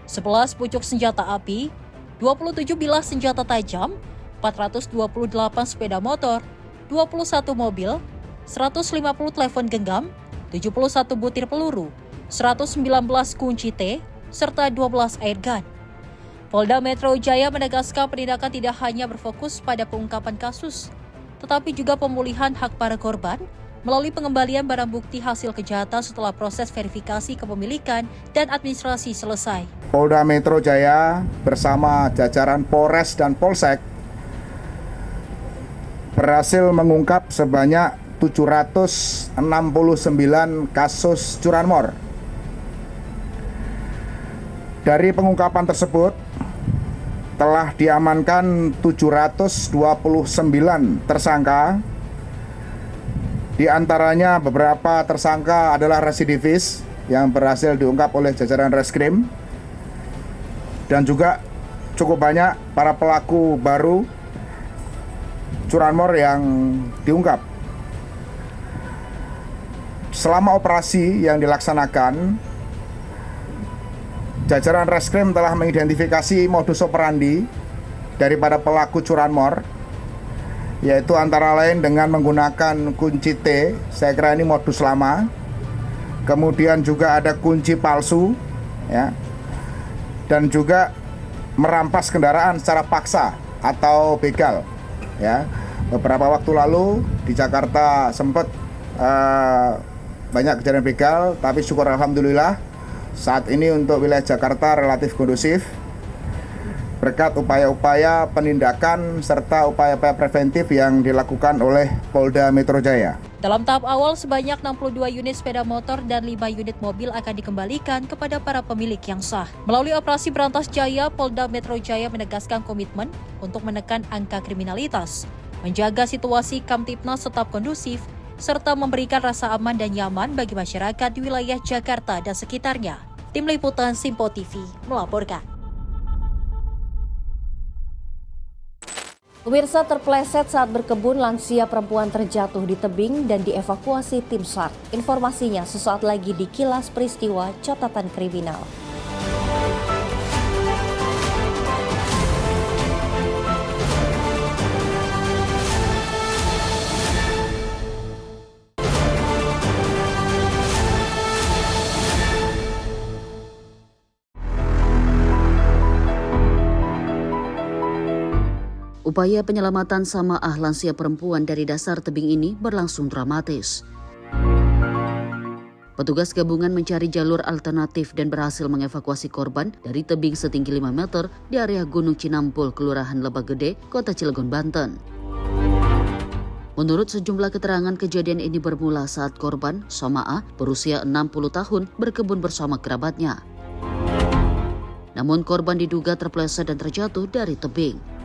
11 pucuk senjata api, 27 bilah senjata tajam, 428 sepeda motor, 21 mobil, 150 telepon genggam, 71 butir peluru, 119 kunci T, serta 12 airgun. Polda Metro Jaya menegaskan penindakan tidak hanya berfokus pada pengungkapan kasus, tetapi juga pemulihan hak para korban melalui pengembalian barang bukti hasil kejahatan setelah proses verifikasi kepemilikan dan administrasi selesai. Polda Metro Jaya bersama jajaran Polres dan Polsek berhasil mengungkap sebanyak 769 kasus curanmor. Dari pengungkapan tersebut, telah diamankan 729 tersangka. Di antaranya beberapa tersangka adalah residivis yang berhasil diungkap oleh jajaran Reskrim. Dan juga cukup banyak para pelaku baru curanmor yang diungkap. Selama operasi yang dilaksanakan, jajaran Reskrim telah mengidentifikasi modus operandi daripada pelaku curanmor, yaitu antara lain dengan menggunakan kunci T, saya kira ini modus lama, kemudian juga ada kunci palsu, ya, dan juga merampas kendaraan secara paksa atau begal. Ya, beberapa waktu lalu di Jakarta sempat banyak kejadian begal, tapi syukur alhamdulillah saat ini untuk wilayah Jakarta relatif kondusif berkat upaya-upaya penindakan serta upaya-upaya preventif yang dilakukan oleh Polda Metro Jaya. Dalam tahap awal, sebanyak 62 unit sepeda motor dan 5 unit mobil akan dikembalikan kepada para pemilik yang sah. Melalui operasi Berantas Jaya, Polda Metro Jaya menegaskan komitmen untuk menekan angka kriminalitas, menjaga situasi Kamtipnas tetap kondusif, serta memberikan rasa aman dan nyaman bagi masyarakat di wilayah Jakarta dan sekitarnya. Tim Liputan Simpo TV melaporkan. Pemirsa, terpleset saat berkebun, lansia perempuan terjatuh di tebing dan dievakuasi tim SAR. Informasinya sesaat lagi di Kilas Peristiwa Catatan Kriminal. Upaya penyelamatan Samaah lansia perempuan dari dasar tebing ini berlangsung dramatis. Petugas gabungan mencari jalur alternatif dan berhasil mengevakuasi korban dari tebing setinggi 5 meter di area Gunung Cinampul, Kelurahan Lebak Gede, Kota Cilegon, Banten. Menurut sejumlah keterangan, kejadian ini bermula saat korban, Samaah, berusia 60 tahun, berkebun bersama kerabatnya. Namun korban diduga terpleset dan terjatuh dari tebing.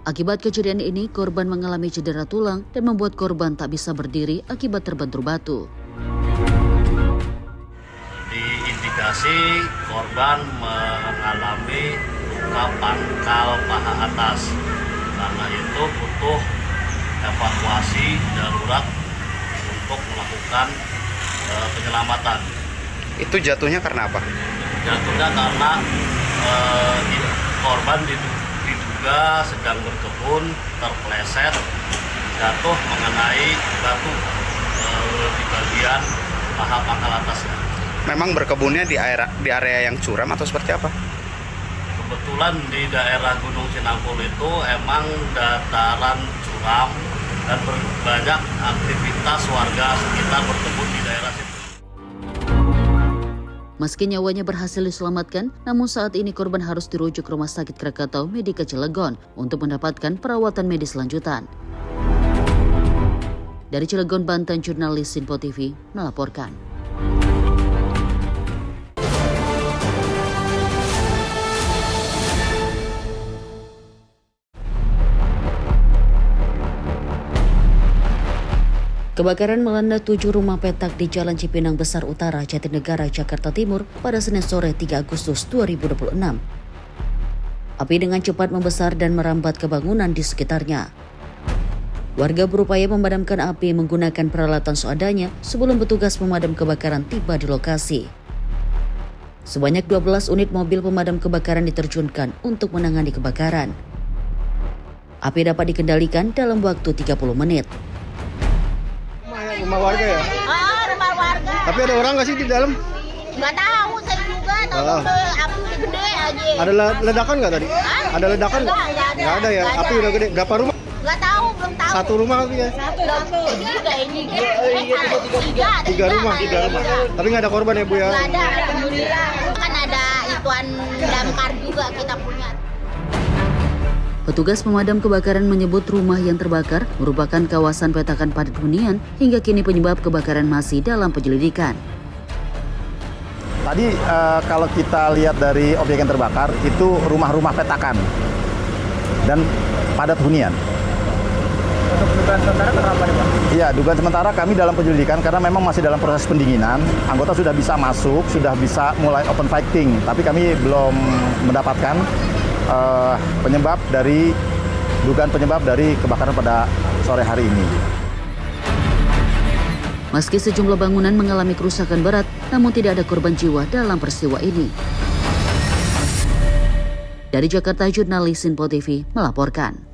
Akibat kejadian ini, korban mengalami cedera tulang dan membuat korban tak bisa berdiri akibat terbentur batu. Diindikasi korban mengalami luka pangkal paha atas. Karena itu butuh evakuasi darurat untuk melakukan penyelamatan. Itu jatuhnya karena apa? Jatuhnya karena korban diduga sedang berkebun, terpleset, jatuh mengenai batu di bagian paha pangkal atasnya. Memang berkebunnya di area yang curam atau seperti apa? Kebetulan di daerah Gunung Cinampul itu emang dataran curam dan banyak aktivitas warga sekitar berkebun di daerah situ. Meski nyawanya berhasil diselamatkan, namun saat ini korban harus dirujuk ke Rumah Sakit Krakatau Medika Cilegon untuk mendapatkan perawatan medis lanjutan. Dari Cilegon, Banten, jurnalis Simpo TV melaporkan. Kebakaran melanda 7 rumah petak di Jalan Cipinang Besar Utara, Jatinegara, Jakarta Timur pada Senin sore 3 Agustus 2026. Api dengan cepat membesar dan merambat ke bangunan di sekitarnya. Warga berupaya memadamkan api menggunakan peralatan seadanya sebelum petugas pemadam kebakaran tiba di lokasi. Sebanyak 12 unit mobil pemadam kebakaran diterjunkan untuk menangani kebakaran. Api dapat dikendalikan dalam waktu 30 menit. Rumah warga ya? Rumah warga. Tapi ada orang nggak sih di dalam? Nggak tahu, saya juga tahu api gede aja. Ada ledakan nggak tadi? Ada ledakan nggak? Nggak ada ya? Api udah gede. Berapa rumah? Nggak tahu, belum tahu. Satu rumah kali ya? Juga ini. Tiga rumah. Tapi nggak ada korban ya Bu ya? Nggak ada, alhamdulillah. Kan ada ituan damkar juga kita punya. Petugas pemadam kebakaran menyebut rumah yang terbakar merupakan kawasan petakan padat hunian hingga kini penyebab kebakaran masih dalam penyelidikan. Tadi kalau kita lihat dari objek yang terbakar itu rumah-rumah petakan dan padat hunian. Untuk dugaan sementara kenapa nih Pak? Iya, dugaan sementara kami dalam penyelidikan karena memang masih dalam proses pendinginan. Anggota sudah bisa masuk, sudah bisa mulai open fighting, tapi kami belum mendapatkan dugaan penyebab dari kebakaran pada sore hari ini. Meski sejumlah bangunan mengalami kerusakan berat, namun tidak ada korban jiwa dalam peristiwa ini. Dari Jakarta, jurnalis Simpo TV melaporkan.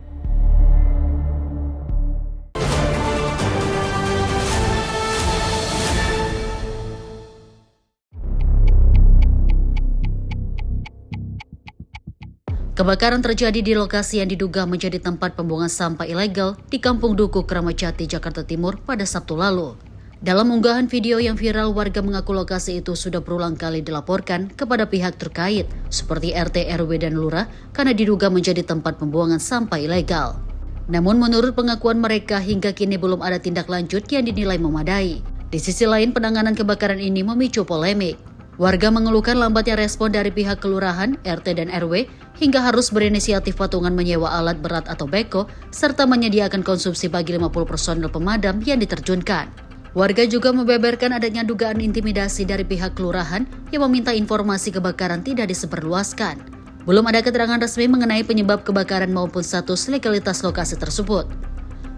Kebakaran terjadi di lokasi yang diduga menjadi tempat pembuangan sampah ilegal di Kampung Duku, Kramat Jati, Jakarta Timur pada Sabtu lalu. Dalam unggahan video yang viral, warga mengaku lokasi itu sudah berulang kali dilaporkan kepada pihak terkait seperti RT, RW, dan Lurah karena diduga menjadi tempat pembuangan sampah ilegal. Namun menurut pengakuan mereka hingga kini belum ada tindak lanjut yang dinilai memadai. Di sisi lain, penanganan kebakaran ini memicu polemik. Warga mengeluhkan lambatnya respon dari pihak kelurahan, RT, dan RW hingga harus berinisiatif patungan menyewa alat berat atau beko serta menyediakan konsumsi bagi 50 personel pemadam yang diterjunkan. Warga juga membeberkan adanya dugaan intimidasi dari pihak kelurahan yang meminta informasi kebakaran tidak disebarluaskan. Belum ada keterangan resmi mengenai penyebab kebakaran maupun status legalitas lokasi tersebut.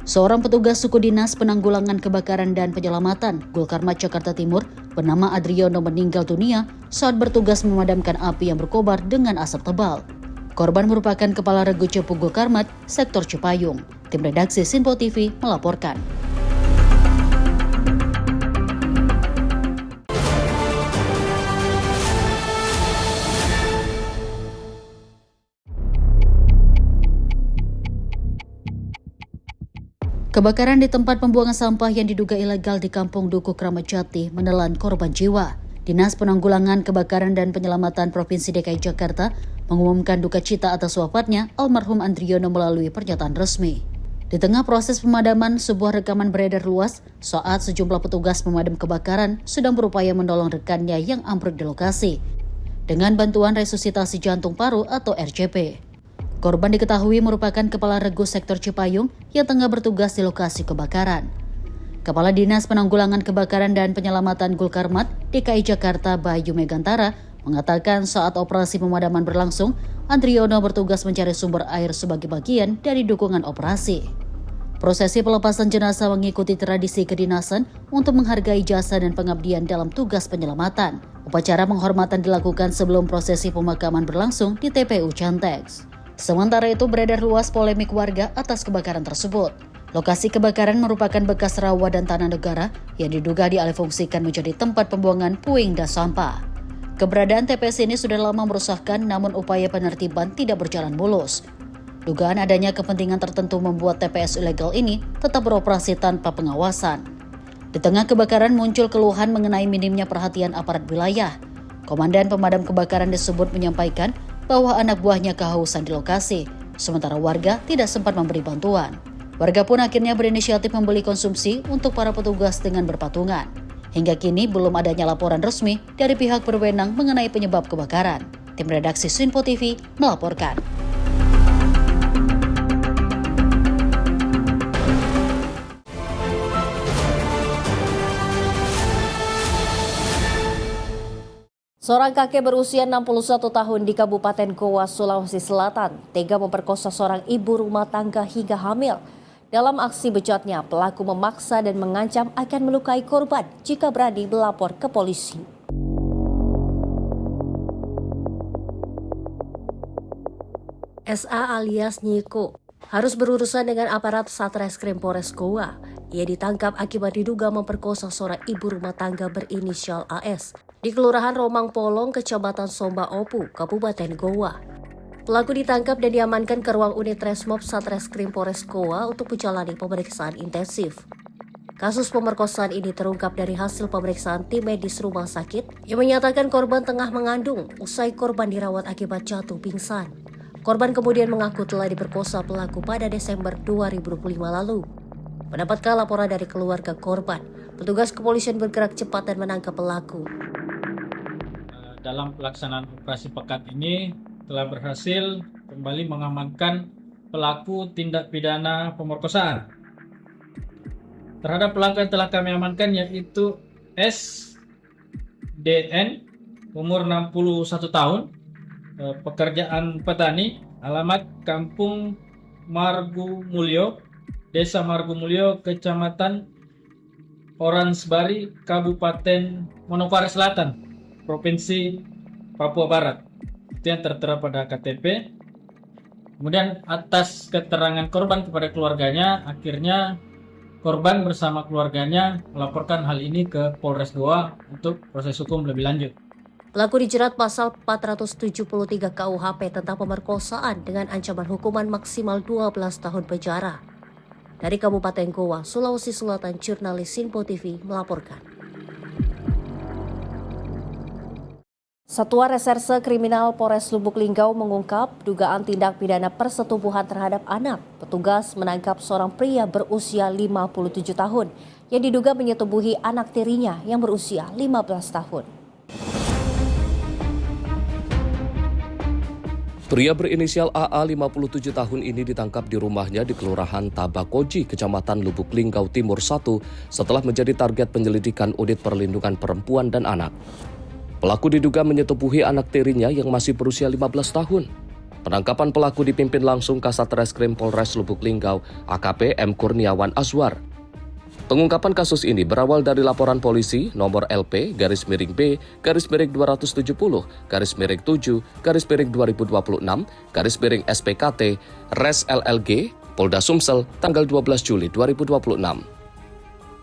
Seorang petugas suku dinas penanggulangan kebakaran dan penyelamatan Gulkarmat Jakarta Timur bernama Adriono meninggal dunia saat bertugas memadamkan api yang berkobar dengan asap tebal. Korban merupakan Kepala Regu Cepu Gulkarmat, Sektor Cipayung. Tim redaksi Sinpo TV melaporkan. Kebakaran di tempat pembuangan sampah yang diduga ilegal di Kampung Duku Kramat Jati menelan korban jiwa. Dinas Penanggulangan Kebakaran dan Penyelamatan Provinsi DKI Jakarta mengumumkan duka cita atas wafatnya almarhum Andriono melalui pernyataan resmi. Di tengah proses pemadaman, sebuah rekaman beredar luas saat sejumlah petugas pemadam kebakaran sedang berupaya menolong rekannya yang ambruk di lokasi dengan bantuan resusitasi jantung paru atau RJP. Korban diketahui merupakan Kepala Regu Sektor Cipayung yang tengah bertugas di lokasi kebakaran. Kepala Dinas Penanggulangan Kebakaran dan Penyelamatan Gulkarmat DKI Jakarta Bayu Megantara mengatakan saat operasi pemadaman berlangsung, Andriono bertugas mencari sumber air sebagai bagian dari dukungan operasi. Prosesi pelepasan jenazah mengikuti tradisi kedinasan untuk menghargai jasa dan pengabdian dalam tugas penyelamatan. Upacara penghormatan dilakukan sebelum prosesi pemakaman berlangsung di TPU Cantex. Sementara itu beredar luas polemik warga atas kebakaran tersebut. Lokasi kebakaran merupakan bekas rawa dan tanah negara yang diduga dialihfungsikan menjadi tempat pembuangan puing dan sampah. Keberadaan TPS ini sudah lama meresahkan, namun upaya penertiban tidak berjalan mulus. Dugaan adanya kepentingan tertentu membuat TPS ilegal ini tetap beroperasi tanpa pengawasan. Di tengah kebakaran muncul keluhan mengenai minimnya perhatian aparat wilayah. Komandan Pemadam Kebakaran disebut menyampaikan bahwa anak buahnya kehausan di lokasi, sementara warga tidak sempat memberi bantuan. Warga pun akhirnya berinisiatif membeli konsumsi untuk para petugas dengan berpatungan. Hingga kini belum adanya laporan resmi dari pihak berwenang mengenai penyebab kebakaran. Tim redaksi Sinpo TV melaporkan. Seorang kakek berusia 61 tahun di Kabupaten Goa, Sulawesi Selatan tega memperkosa seorang ibu rumah tangga hingga hamil. Dalam aksi bejatnya, pelaku memaksa dan mengancam akan melukai korban jika berani melapor ke polisi. SA alias Nyiko harus berurusan dengan aparat Satreskrim Polres Goa. Ia ditangkap akibat diduga memperkosa seorang ibu rumah tangga berinisial AS di Kelurahan Romang Polong, Kecamatan Somba Opu, Kabupaten Goa. Pelaku ditangkap dan diamankan ke ruang unit Resmob Satreskrim Polres Goa untuk menjalani pemeriksaan intensif. Kasus pemerkosaan ini terungkap dari hasil pemeriksaan tim medis rumah sakit yang menyatakan korban tengah mengandung usai korban dirawat akibat jatuh pingsan. Korban kemudian mengaku telah diperkosa pelaku pada Desember 2025 lalu. Mendapatkan laporan dari keluarga korban, petugas kepolisian bergerak cepat dan menangkap pelaku. Dalam pelaksanaan operasi pekat ini telah berhasil kembali mengamankan pelaku tindak pidana pemerkosaan. Terhadap pelaku yang telah kami amankan yaitu SDN, umur 61 tahun, pekerjaan petani, alamat Kampung Margu Mulyo, Desa Margu Mulyo, Kecamatan Oransbari, Kabupaten Manokwari Selatan, Provinsi Papua Barat. Itu yang tertera pada KTP. Kemudian atas keterangan korban kepada keluarganya, akhirnya korban bersama keluarganya melaporkan hal ini ke Polres Goa untuk proses hukum lebih lanjut. Pelaku dijerat pasal 473 KUHP tentang pemerkosaan dengan ancaman hukuman maksimal 12 tahun penjara. Dari Kabupaten Goa, Sulawesi Selatan, jurnalis Sinpo TV melaporkan. Satuan Reserse Kriminal Polres Lubuk Linggau mengungkap dugaan tindak pidana persetubuhan terhadap anak. Petugas menangkap seorang pria berusia 57 tahun yang diduga menyetubuhi anak tirinya yang berusia 15 tahun. Pria berinisial AA 57 tahun ini ditangkap di rumahnya di Kelurahan Tabakoji, Kecamatan Lubuk Linggau Timur 1 setelah menjadi target penyelidikan Unit Perlindungan Perempuan dan Anak. Pelaku diduga menyetubuhi anak tirinya yang masih berusia 15 tahun. Penangkapan pelaku dipimpin langsung Kasat Reskrim Polres Lubuk Linggau, AKP M. Kurniawan Azwar. Pengungkapan kasus ini berawal dari laporan polisi nomor LP-B-270-7-2026-SPKT Res LLG Polda Sumsel tanggal 12 Juli 2026.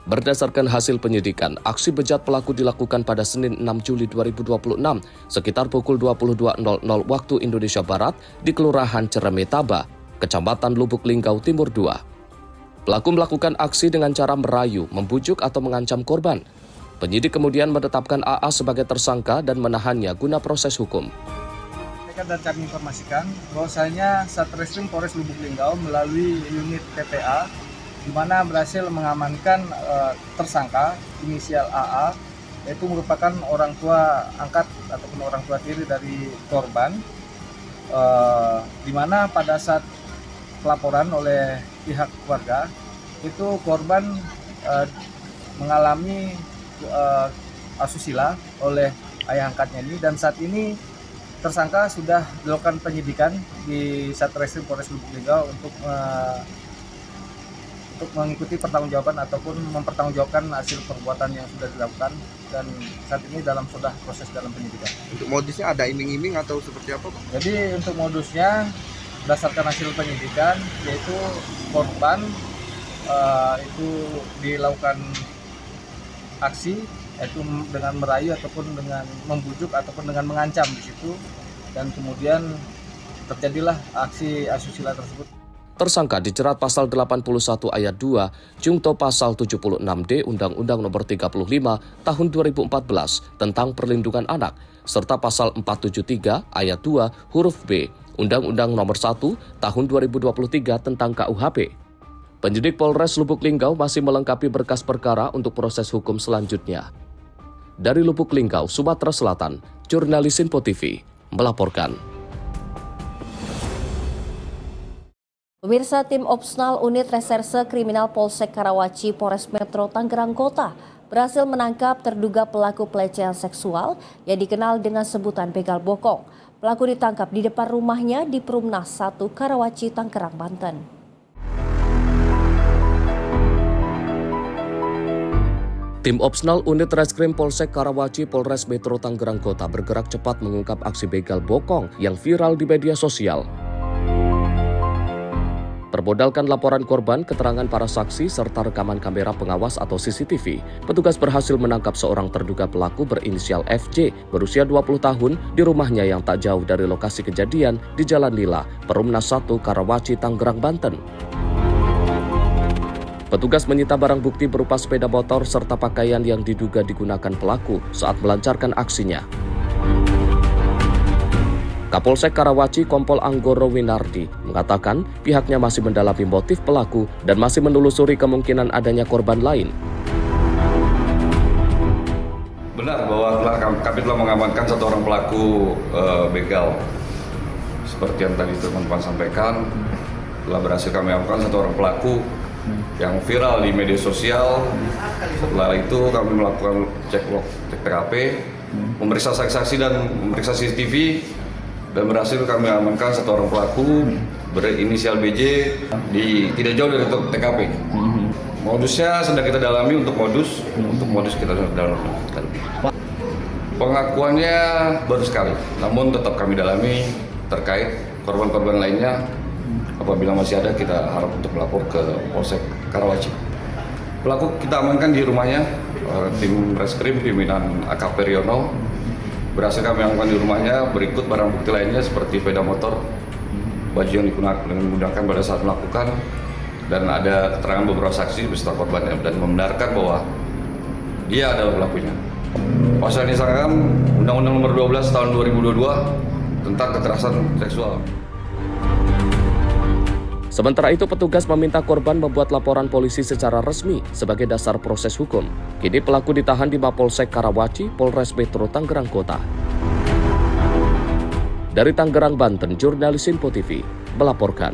Berdasarkan hasil penyidikan, aksi bejat pelaku dilakukan pada Senin 6 Juli 2026 sekitar pukul 22.00 waktu Indonesia Barat di Kelurahan Ceremetaba, Kecamatan Lubuk Linggau Timur 2. Pelaku melakukan aksi dengan cara merayu, membujuk atau mengancam korban. Penyidik kemudian menetapkan AA sebagai tersangka dan menahannya guna proses hukum. Dan kami informasikan bahwasanya Satreskrim Polres Lubuk Linggau melalui unit TPA di mana berhasil mengamankan tersangka inisial AA, yaitu merupakan orang tua angkat ataupun orang tua tiri dari korban, di mana pada saat pelaporan oleh pihak keluarga itu korban mengalami asusila oleh ayah angkatnya ini, dan saat ini tersangka sudah dilakukan penyidikan di Satreskrim Polres Lubuk Linggau untuk mengikuti pertanggungjawaban ataupun mempertanggungjawabkan hasil perbuatan yang sudah dilakukan, dan saat ini sudah proses dalam penyidikan. Untuk modusnya ada iming-iming atau seperti apa, Pak? Jadi untuk modusnya berdasarkan hasil penyidikan, yaitu korban itu dilakukan aksi yaitu dengan merayu ataupun dengan membujuk ataupun dengan mengancam di situ, dan kemudian terjadilah aksi asusila tersebut. Tersangka dijerat pasal 81 ayat 2 Jungto pasal 76D Undang-Undang Nomor 35 Tahun 2014 tentang Perlindungan Anak serta pasal 473 ayat 2 huruf B Undang-Undang Nomor 1 Tahun 2023 tentang KUHP. Penyidik Polres Lubuk Linggau masih melengkapi berkas perkara untuk proses hukum selanjutnya. Dari Lubuk Linggau, Sumatera Selatan, jurnalis Sinpo TV melaporkan. Pemirsa, tim Opsnal Unit Reserse Kriminal Polsek Karawaci Polres Metro Tangerang Kota berhasil menangkap terduga pelaku pelecehan seksual yang dikenal dengan sebutan begal bokong. Pelaku ditangkap di depan rumahnya di Perumnas 1 Karawaci, Tangerang, Banten. Tim Opsnal Unit Reskrim Polsek Karawaci Polres Metro Tangerang Kota bergerak cepat mengungkap aksi begal bokong yang viral di media sosial. Berbodalkan laporan korban, keterangan para saksi, serta rekaman kamera pengawas atau CCTV, petugas berhasil menangkap seorang terduga pelaku berinisial FJ, berusia 20 tahun, di rumahnya yang tak jauh dari lokasi kejadian di Jalan Lila, Perumnas 1, Karawaci, Tangerang, Banten. Petugas menyita barang bukti berupa sepeda motor serta pakaian yang diduga digunakan pelaku saat melancarkan aksinya. Kapolsek Karawaci Kompol Anggoro Winardi mengatakan pihaknya masih mendalami motif pelaku dan masih menelusuri kemungkinan adanya korban lain. Benar bahwa kami telah mengamankan satu orang pelaku begal. Seperti yang tadi teman-teman sampaikan, telah berhasil kami amankan satu orang pelaku yang viral di media sosial. Setelah itu kami melakukan cek TKP, memeriksa saksi-saksi dan memeriksa CCTV, dan berhasil kami amankan satu orang pelaku berinisial BJ tidak jauh dari TKP. Modusnya sedang kita dalami untuk modus kita sedang dalami. Pengakuannya baru sekali, namun tetap kami dalami terkait korban-korban lainnya. Apabila masih ada, kita harap untuk melapor ke Polsek Karawaci. Pelaku kita amankan di rumahnya, tim reskrim pimpinan AKP Riono berhasil kami amankan di rumahnya. Berikut barang bukti lainnya seperti sepeda motor, baju yang digunakan pada saat melakukan, dan ada keterangan beberapa saksi beserta korbannya dan membenarkan bahwa dia adalah pelakunya. Pasal ini disangkakan Undang-Undang Nomor 12 Tahun 2022 tentang kekerasan seksual. Sementara itu, petugas meminta korban membuat laporan polisi secara resmi sebagai dasar proses hukum. Kini pelaku ditahan di Mapolsek Karawaci, Polres Metro Tangerang Kota. Dari Tangerang, Banten, jurnalis Info TV melaporkan.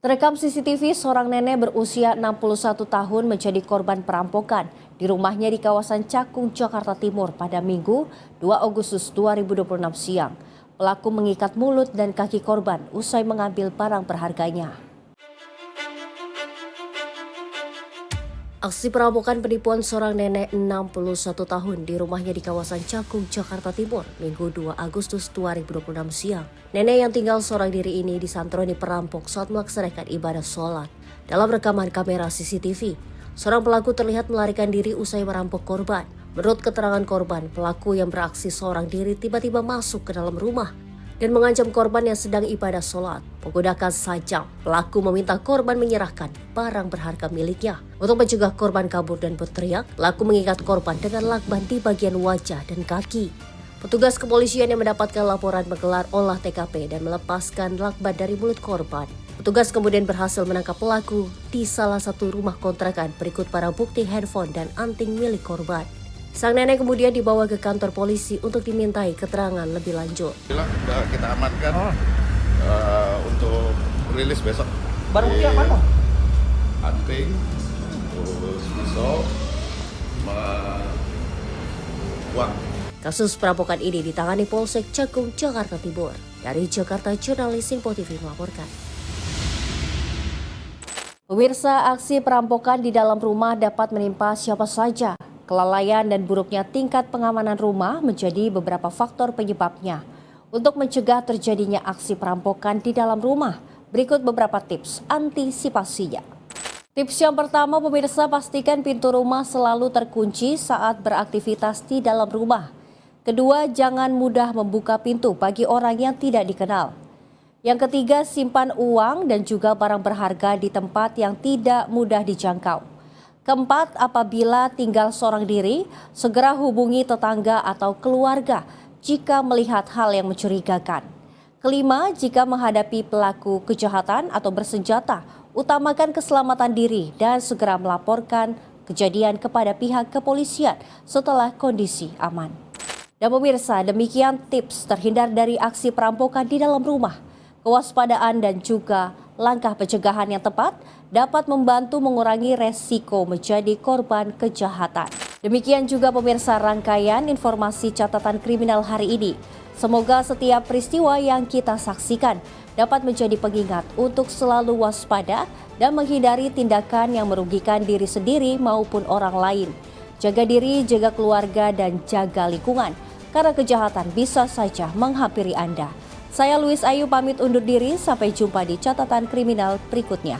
Terekam CCTV, seorang nenek berusia 61 tahun menjadi korban perampokan di rumahnya di kawasan Cakung, Jakarta Timur pada Minggu 2 Agustus 2026 siang. Pelaku mengikat mulut dan kaki korban usai mengambil barang berharganya. Aksi perampokan penipuan seorang nenek 61 tahun di rumahnya di kawasan Cakung, Jakarta Timur, Minggu 2 Agustus 2026 siang. Nenek yang tinggal seorang diri ini disantroni perampok saat melaksanakan ibadah sholat. Dalam rekaman kamera CCTV, seorang pelaku terlihat melarikan diri usai merampok korban. Menurut keterangan korban, pelaku yang beraksi seorang diri tiba-tiba masuk ke dalam rumah dan mengancam korban yang sedang ibadah sholat. Menggunakan sajam, pelaku meminta korban menyerahkan barang berharga miliknya. Untuk mencegah korban kabur dan berteriak, pelaku mengikat korban dengan lakban di bagian wajah dan kaki. Petugas kepolisian yang mendapatkan laporan menggelar olah TKP dan melepaskan lakban dari mulut korban. Petugas kemudian berhasil menangkap pelaku di salah satu rumah kontrakan berikut para bukti handphone dan anting milik korban. Sang nenek kemudian dibawa ke kantor polisi untuk dimintai keterangan lebih lanjut. Sudah kita amankan untuk rilis besok. Barang bukti apa Pak? Anting, terus pisau, uang. Kasus perampokan ini ditangani Polsek Cakung, Jakarta Timur. Dari Jakarta, jurnalis Info TV melaporkan. Pemirsa, aksi perampokan di dalam rumah dapat menimpa siapa saja. Kelalaian dan buruknya tingkat pengamanan rumah menjadi beberapa faktor penyebabnya. Untuk mencegah terjadinya aksi perampokan di dalam rumah, berikut beberapa tips antisipasinya. Tips yang pertama, pemirsa, pastikan pintu rumah selalu terkunci saat beraktivitas di dalam rumah. Kedua, jangan mudah membuka pintu bagi orang yang tidak dikenal. Yang ketiga, simpan uang dan juga barang berharga di tempat yang tidak mudah dijangkau. Keempat, apabila tinggal seorang diri, segera hubungi tetangga atau keluarga jika melihat hal yang mencurigakan. Kelima, jika menghadapi pelaku kejahatan atau bersenjata, utamakan keselamatan diri dan segera melaporkan kejadian kepada pihak kepolisian setelah kondisi aman. Dan pemirsa, demikian tips terhindar dari aksi perampokan di dalam rumah. Kewaspadaan dan juga langkah pencegahan yang tepat dapat membantu mengurangi resiko menjadi korban kejahatan. Demikian juga pemirsa rangkaian informasi catatan kriminal hari ini. Semoga setiap peristiwa yang kita saksikan dapat menjadi pengingat untuk selalu waspada dan menghindari tindakan yang merugikan diri sendiri maupun orang lain. Jaga diri, jaga keluarga, dan jaga lingkungan, karena kejahatan bisa saja menghampiri Anda. Saya Luis Ayu pamit undur diri, sampai jumpa di catatan kriminal berikutnya.